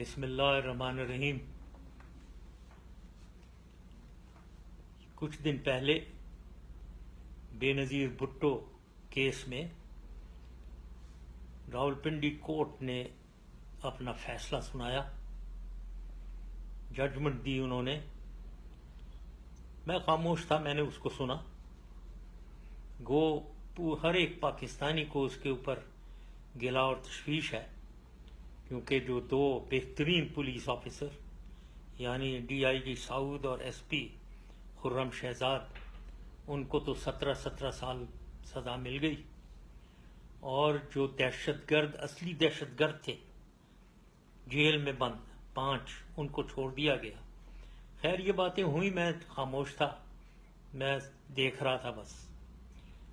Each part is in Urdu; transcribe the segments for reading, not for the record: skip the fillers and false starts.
بسم اللہ الرحمن الرحیم۔ کچھ دن پہلے بے نظیر بھٹو کیس میں راولپنڈی کورٹ نے اپنا فیصلہ سنایا، ججمنٹ دی انہوں نے۔ میں خاموش تھا، میں نے اس کو سنا۔ گو ہر ایک پاکستانی کو اس کے اوپر گلا اور تشویش ہے، کیونکہ جو دو بہترین پولیس آفیسر یعنی ڈی آئی جی سعود اور ایس پی خرم شہزاد، ان کو تو 17 سال سزا مل گئی، اور جو دہشت گرد اصلی دہشت گرد تھے جیل میں بند 5، ان کو چھوڑ دیا گیا۔ خیر یہ باتیں ہوئی، میں خاموش تھا، میں دیکھ رہا تھا بس۔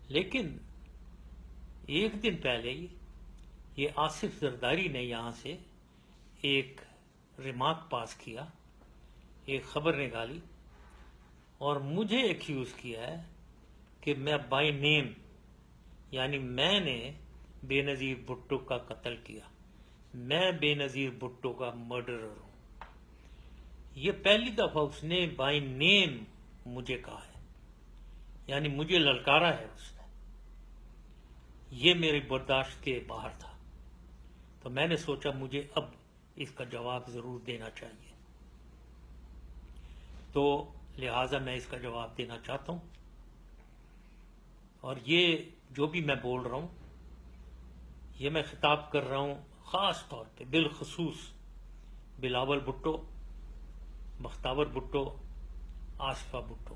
لیکن ایک دن پہلے یہ آصف زرداری نے یہاں سے ایک ریمارک پاس کیا، ایک خبر نکالی اور مجھے ایکیوز کیا ہے کہ میں بائی نیم، یعنی میں نے بے نظیر بھٹو کا قتل کیا، میں بے نظیر بھٹو کا مرڈرر ہوں۔ یہ پہلی دفعہ اس نے بائی نیم مجھے کہا ہے، یعنی مجھے للکارا ہے اس نے۔ یہ میری برداشت کے باہر تھا، تو میں نے سوچا مجھے اب اس کا جواب ضرور دینا چاہیے، تو لہٰذا میں اس کا جواب دینا چاہتا ہوں۔ اور یہ جو بھی میں بول رہا ہوں، یہ میں خطاب کر رہا ہوں خاص طور پہ بالخصوص بلاول بھٹو، بختیور بھٹو، آصفہ بھٹو،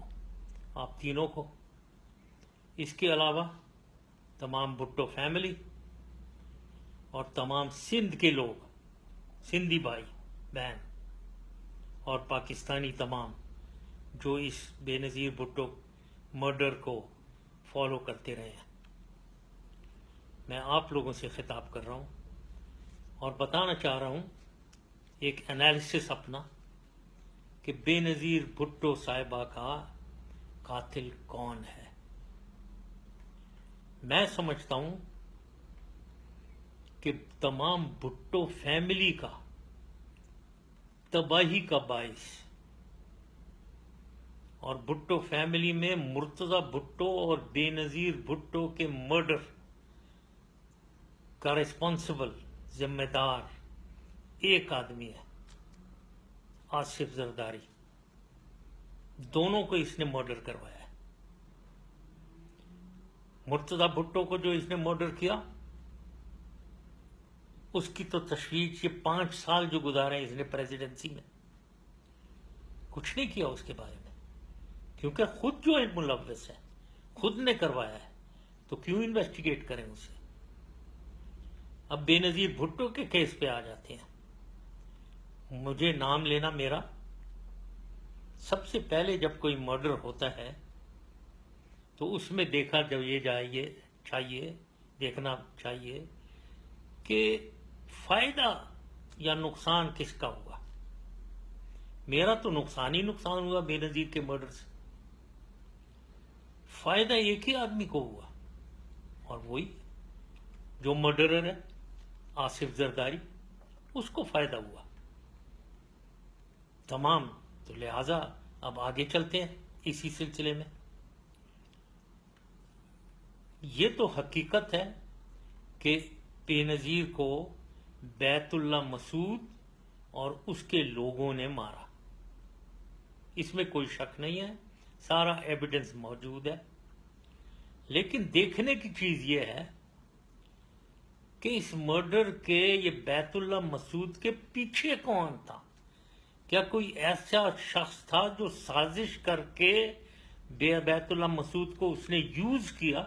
آپ تینوں کو، اس کے علاوہ تمام بھٹو فیملی اور تمام سندھ کے لوگ، سندھی بھائی بہن اور پاکستانی تمام جو اس بے نظیر بھٹو مرڈر کو فالو کرتے رہے ہیں۔ میں آپ لوگوں سے خطاب کر رہا ہوں اور بتانا چاہ رہا ہوں ایک انالیسس اپنا کہ بے نظیر بھٹو صاحبہ کا قاتل کون ہے۔ میں سمجھتا ہوں کہ تمام بھٹو فیملی کا تباہی کا باعث، اور بھٹو فیملی میں مرتضی بھٹو اور بے نظیر بھٹو کے مرڈر کا ریسپانسبل، ذمہ دار ایک آدمی ہے، آصف زرداری۔ دونوں کو اس نے مرڈر کروایا ہے۔ مرتضی بھٹو کو جو اس نے مرڈر کیا، اس کی تو تشویش، یہ 5 سال جو گزارے اس نے پریزیڈنسی میں، کچھ نہیں کیا اس کے بارے میں، کیونکہ خود جو ملوث ہے، خود نے کروایا ہے، تو کیوں انویسٹیگیٹ کریں اسے۔ اب بے نظیر بھٹو کے کیس پہ آ جاتے ہیں۔ مجھے نام لینا میرا، سب سے پہلے جب کوئی مرڈر ہوتا ہے تو اس میں دیکھنا دیکھنا چاہیے کہ فائدہ یا نقصان کس کا ہوا۔ میرا تو نقصان ہی نقصان ہوا بے نظیر کے مرڈر سے۔ فائدہ ایک ہی آدمی کو ہوا، اور وہی جو مرڈرر ہے آصف زرداری، اس کو فائدہ ہوا تمام۔ تو لہٰذا اب آگے چلتے ہیں اسی سلسلے میں۔ یہ تو حقیقت ہے کہ بے نظیر کو بیت اللہ مسعود اور اس کے لوگوں نے مارا، اس میں کوئی شک نہیں ہے، سارا ایویڈنس موجود ہے۔ لیکن دیکھنے کی چیز یہ ہے کہ اس مرڈر کے، یہ بیت اللہ مسعود کے پیچھے کون تھا؟ کیا کوئی ایسا شخص تھا جو سازش کر کے بیت اللہ مسعود کو اس نے یوز کیا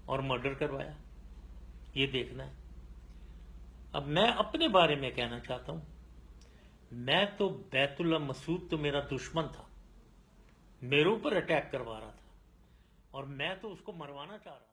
اور مرڈر کروایا؟ یہ دیکھنا ہے۔ اب میں اپنے بارے میں کہنا چاہتا ہوں، میں تو بیت اللہ مسعود تو میرا دشمن تھا، میرے اوپر اٹیک کروا رہا تھا، اور میں تو اس کو مروانا چاہ رہا تھا۔